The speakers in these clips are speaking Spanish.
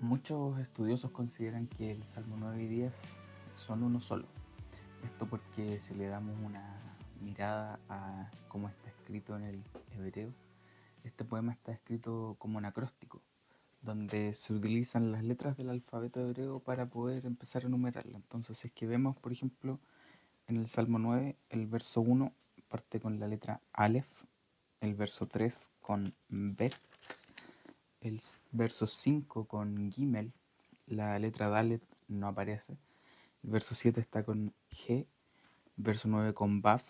Muchos estudiosos consideran que el Salmo 9 y 10 son uno solo. Esto porque si le damos una mirada a cómo está escrito en el hebreo, este poema está escrito como un acróstico, donde se utilizan las letras del alfabeto hebreo para poder empezar a enumerarlo. Entonces, si es que vemos, por ejemplo, en el Salmo 9, el verso 1 parte con la letra Aleph, el verso 3 con Bet, el verso 5 con Gimel, la letra Dalet no aparece, el verso 7 está con G, el verso 9 con Baf,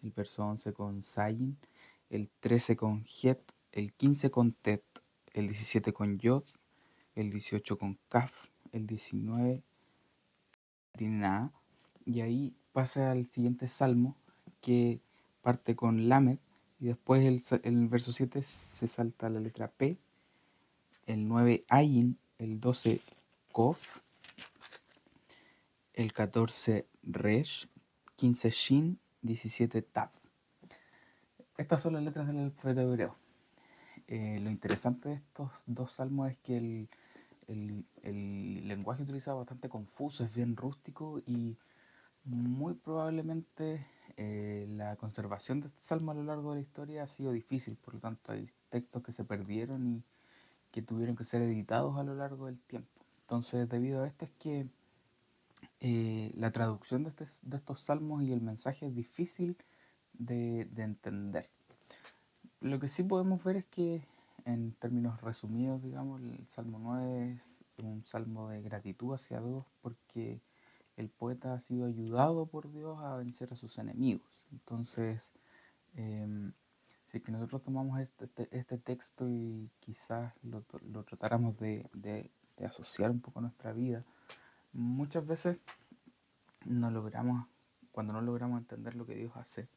el verso 11 con Zayin, el 13 con Het, el 15 con Tet, el 17 con Yod, el 18 con Kaf, el 19 tiene nada, y ahí pasa al siguiente salmo que parte con Lamed, y después el verso 7 se salta la letra P, el 9 Ayin, el 12 Kof, el 14 Resh, 15 Shin, 17 Tav. Estas son las letras del alfabeto hebreo. Lo interesante de estos dos salmos es que el lenguaje utilizado es bastante confuso, es bien rústico y muy probablemente la conservación de este salmo a lo largo de la historia ha sido difícil, por lo tanto hay textos que se perdieron y que tuvieron que ser editados a lo largo del tiempo. Entonces, debido a esto es que la traducción de estos salmos y el mensaje es difícil de entender. Lo que sí podemos ver es que, en términos resumidos, digamos, el Salmo 9 es un salmo de gratitud hacia Dios porque el poeta ha sido ayudado por Dios a vencer a sus enemigos. Entonces, eh, si es que nosotros tomamos este texto y quizás lo tratáramos de asociar un poco a nuestra vida, muchas veces no logramos, cuando no logramos entender lo que Dios hace,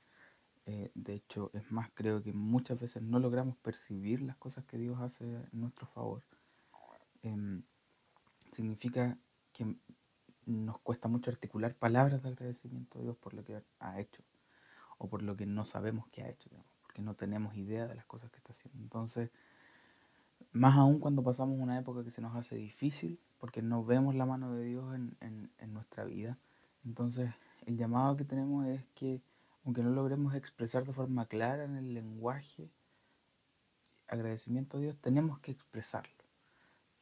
de hecho, es más, creo que muchas veces no logramos percibir las cosas que Dios hace en nuestro favor. Eh, Significa que nos cuesta mucho articular palabras de agradecimiento a Dios por lo que ha hecho o por lo que no sabemos que ha hecho, digamos, porque no tenemos idea de las cosas que está haciendo. Entonces, más aún cuando pasamos una época que se nos hace difícil porque no vemos la mano de Dios en nuestra vida. Entonces, el llamado que tenemos es que, aunque no logremos expresar de forma clara en el lenguaje agradecimiento a Dios, tenemos que expresarlo.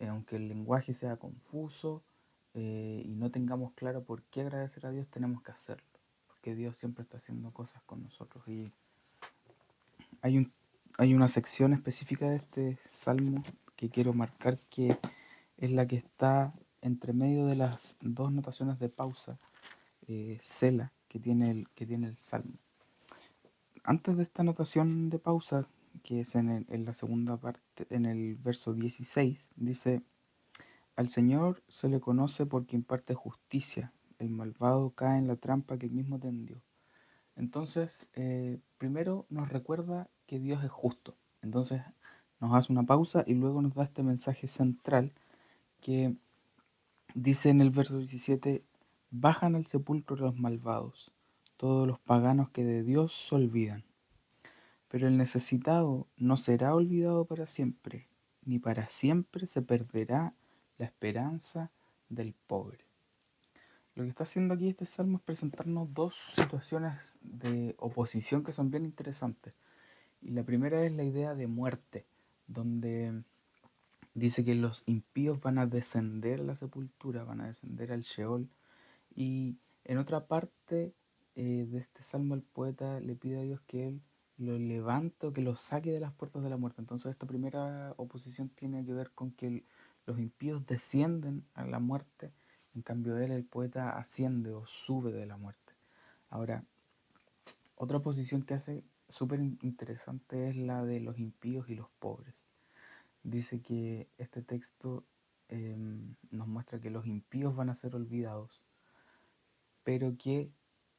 Aunque el lenguaje sea confuso y no tengamos claro por qué agradecer a Dios, tenemos que hacerlo. Porque Dios siempre está haciendo cosas con nosotros. Y hay, un, hay una sección específica de este salmo que quiero marcar, que es la que está entre medio de las dos notaciones de pausa, Sela, que tiene el salmo. Antes de esta notación de pausa, que es en la segunda parte, en el verso 16, dice: al Señor se le conoce porque imparte justicia, el malvado cae en la trampa que él mismo tendió. Entonces, primero nos recuerda que Dios es justo. Entonces nos hace una pausa y luego nos da este mensaje central que dice en el verso 17: bajan al sepulcro los malvados, todos los paganos que de Dios se olvidan. Pero el necesitado no será olvidado para siempre, ni para siempre se perderá la esperanza del pobre. Lo que está haciendo aquí este salmo es presentarnos dos situaciones de oposición que son bien interesantes. Y la primera es la idea de muerte, donde dice que los impíos van a descender a la sepultura, van a descender al Sheol. Y en otra parte de este salmo el poeta le pide a Dios que él lo levante o que lo saque de las puertas de la muerte. Entonces esta primera oposición tiene que ver con que los impíos descienden a la muerte, en cambio él, el poeta, asciende o sube de la muerte. Ahora, otra oposición que hace súper interesante es la de los impíos y los pobres. Dice que este texto nos muestra que los impíos van a ser olvidados, pero que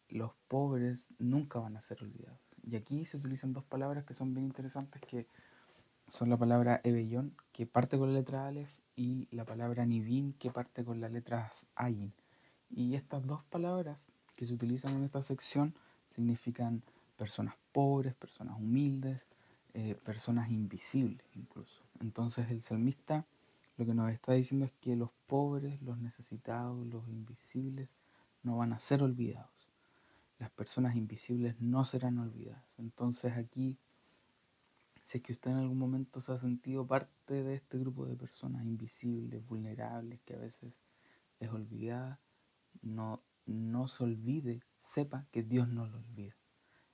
los pobres nunca van a ser olvidados. Y aquí se utilizan dos palabras que son bien interesantes, que son la palabra Ebellón, que parte con la letra Aleph, y la palabra Nivin, que parte con la letra Ayin. Y estas dos palabras que se utilizan en esta sección significan personas pobres, personas humildes, personas invisibles incluso. Entonces el salmista lo que nos está diciendo es que los pobres, los necesitados, los invisibles no van a ser olvidados. Las personas invisibles no serán olvidadas. Entonces aquí, si es que usted en algún momento se ha sentido parte de este grupo de personas invisibles, vulnerables, que a veces es olvidada, no se olvide, sepa que Dios no lo olvida.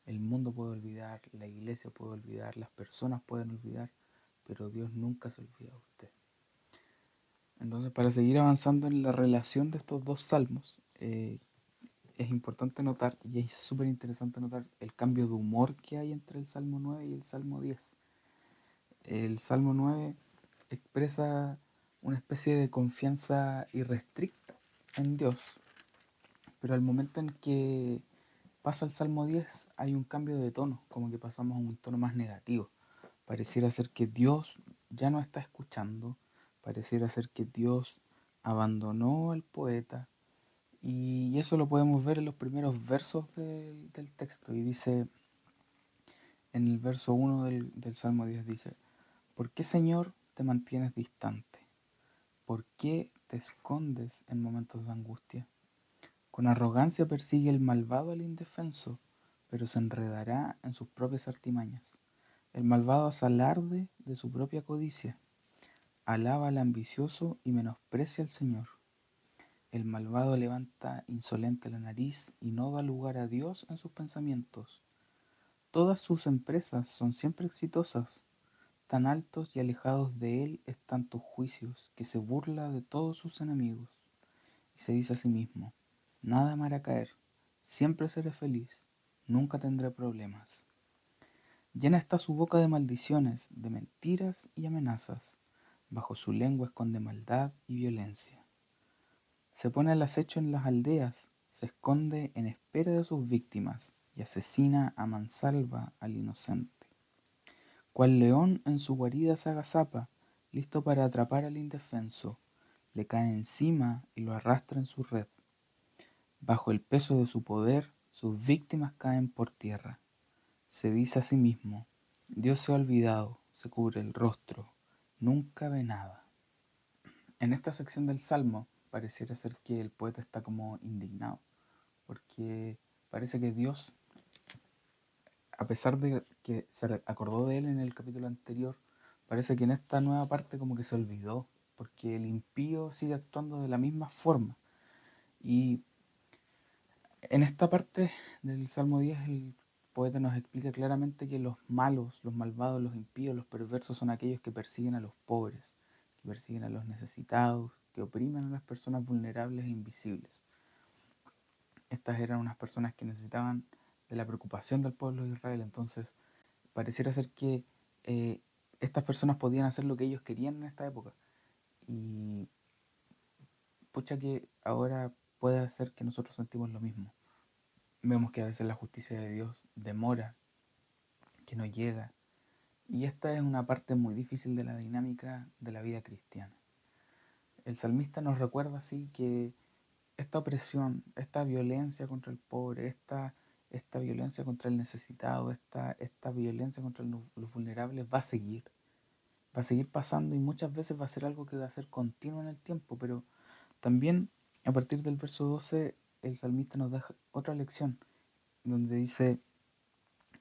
El mundo puede olvidar, la iglesia puede olvidar, las personas pueden olvidar, pero Dios nunca se olvida de usted. Entonces, para seguir avanzando en la relación de estos dos salmos, es importante notar, y es súper interesante notar, el cambio de humor que hay entre el Salmo 9 y el Salmo 10. El Salmo 9 expresa una especie de confianza irrestricta en Dios, pero al momento en que pasa el Salmo 10 hay un cambio de tono, como que pasamos a un tono más negativo. Pareciera ser que Dios ya no está escuchando, pareciera ser que Dios abandonó al poeta, y eso lo podemos ver en los primeros versos del texto. Y dice, en el verso 1 del Salmo 10 dice, ¿por qué, Señor, te mantienes distante? ¿Por qué te escondes en momentos de angustia? Con arrogancia persigue el malvado al indefenso, pero se enredará en sus propias artimañas. El malvado se alarde de su propia codicia, alaba al ambicioso y menosprecia al Señor. El malvado levanta insolente la nariz y no da lugar a Dios en sus pensamientos. Todas sus empresas son siempre exitosas. Tan altos y alejados de él están tus juicios, que se burla de todos sus enemigos. Y se dice a sí mismo, nada me hará caer, siempre seré feliz, nunca tendré problemas. Llena está su boca de maldiciones, de mentiras y amenazas. Bajo su lengua esconde maldad y violencia. Se pone al acecho en las aldeas, se esconde en espera de sus víctimas y asesina a mansalva al inocente. Cual león en su guarida se agazapa, listo para atrapar al indefenso, le cae encima y lo arrastra en su red. Bajo el peso de su poder, sus víctimas caen por tierra. Se dice a sí mismo, Dios se ha olvidado, se cubre el rostro, nunca ve nada. En esta sección del Salmo pareciera ser que el poeta está como indignado, porque parece que Dios, a pesar de que se acordó de él en el capítulo anterior, parece que en esta nueva parte como que se olvidó, porque el impío sigue actuando de la misma forma. Y en esta parte del Salmo 10 el poeta nos explica claramente que los malos, los malvados, los impíos, los perversos son aquellos que persiguen a los pobres, que persiguen a los necesitados, que oprimen a las personas vulnerables e invisibles. Estas eran unas personas que necesitaban de la preocupación del pueblo de Israel. Entonces pareciera ser que eh, estas personas podían hacer lo que ellos querían en esta época. Y pucha que ahora puede ser que nosotros sentimos lo mismo. Vemos que a veces la justicia de Dios demora, que no llega. Y esta es una parte muy difícil de la dinámica de la vida cristiana. El salmista nos recuerda así que esta opresión, esta violencia contra el pobre, esta violencia contra el necesitado, esta violencia contra los vulnerables va a seguir pasando, y muchas veces va a ser algo que va a ser continuo en el tiempo. Pero también a partir del verso 12 el salmista nos da otra lección donde dice,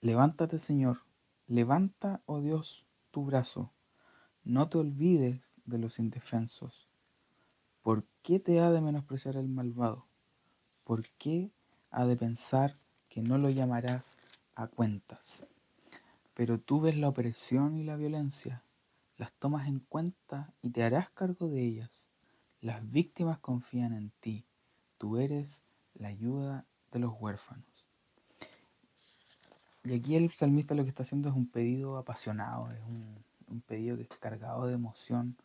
levántate, Señor, levanta, oh Dios, tu brazo, no te olvides de los indefensos. ¿Por qué te ha de menospreciar el malvado? ¿Por qué ha de pensar que no lo llamarás a cuentas? Pero tú ves la opresión y la violencia, las tomas en cuenta y te harás cargo de ellas. Las víctimas confían en ti, tú eres la ayuda de los huérfanos. Y aquí el salmista lo que está haciendo es un pedido apasionado, es un pedido que es cargado de emoción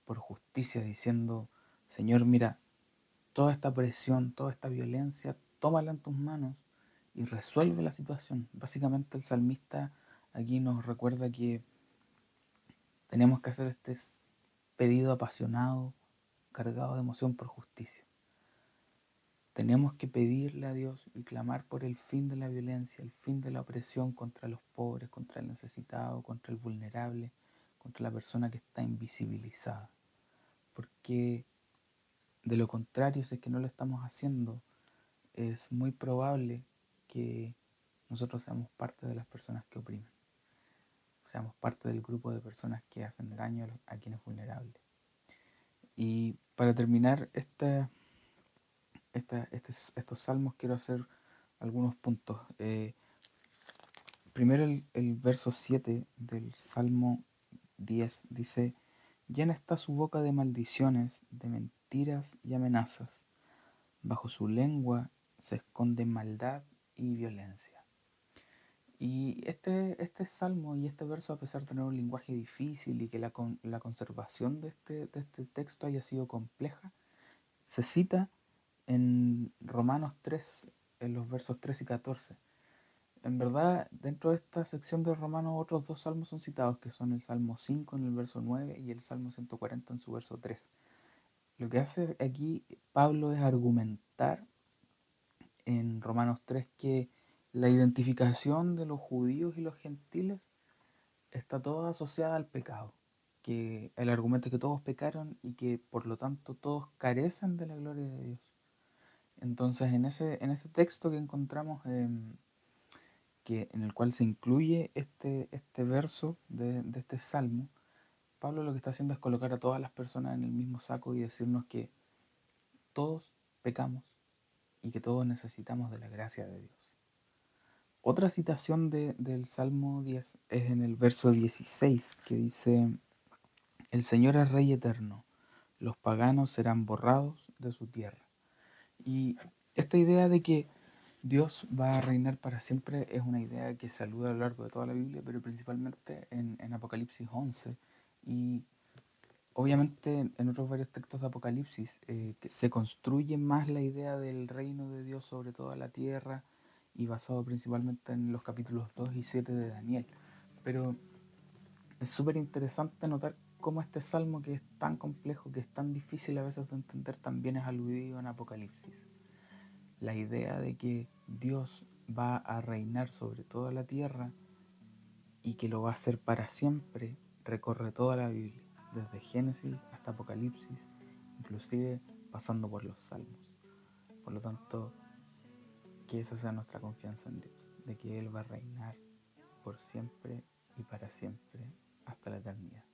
por justicia, diciendo, Señor, mira, toda esta presión, toda esta violencia, tómala en tus manos y resuelve la situación. Básicamente el salmista aquí nos recuerda que tenemos que hacer este pedido apasionado, cargado de emoción por justicia. Tenemos que pedirle a Dios y clamar por el fin de la violencia, el fin de la opresión contra los pobres, contra el necesitado, contra el vulnerable, contra la persona que está invisibilizada. Porque de lo contrario, si es que no lo estamos haciendo, es muy probable que nosotros seamos parte de las personas que oprimen, seamos parte del grupo de personas que hacen daño a quienes vulnerables. Y para terminar estos salmos quiero hacer algunos puntos. Primero el verso 7 del Salmo 10 dice: llena está su boca de maldiciones, de mentiras y amenazas. Bajo su lengua se esconde maldad y violencia. Y este salmo y este verso, a pesar de tener un lenguaje difícil y que la conservación de este texto haya sido compleja, se cita en Romanos 3, en los versos 3 y 14. En verdad, dentro de esta sección de Romanos, otros dos salmos son citados, que son el Salmo 5 en el verso 9 y el Salmo 140 en su verso 3. Lo que hace aquí Pablo es argumentar en Romanos 3 que la identificación de los judíos y los gentiles está toda asociada al pecado, que el argumento es que todos pecaron y que por lo tanto todos carecen de la gloria de Dios. Entonces en ese texto que encontramos, en el cual se incluye este verso de este salmo, Pablo lo que está haciendo es colocar a todas las personas en el mismo saco y decirnos que todos pecamos y que todos necesitamos de la gracia de Dios. Otra citación del Salmo 10 es en el verso 16, que dice: el Señor es Rey eterno, los paganos serán borrados de su tierra. Y esta idea de que Dios va a reinar para siempre es una idea que se alude a lo largo de toda la Biblia, pero principalmente en Apocalipsis 11. Y obviamente en otros varios textos de Apocalipsis que se construye más la idea del reino de Dios sobre toda la tierra y basado principalmente en los capítulos 2 y 7 de Daniel. Pero es súper interesante notar cómo este salmo, que es tan complejo, que es tan difícil a veces de entender, también es aludido en Apocalipsis. La idea de que Dios va a reinar sobre toda la tierra y que lo va a hacer para siempre recorre toda la Biblia, desde Génesis hasta Apocalipsis, inclusive pasando por los Salmos. Por lo tanto, que esa sea nuestra confianza en Dios, de que Él va a reinar por siempre y para siempre hasta la eternidad.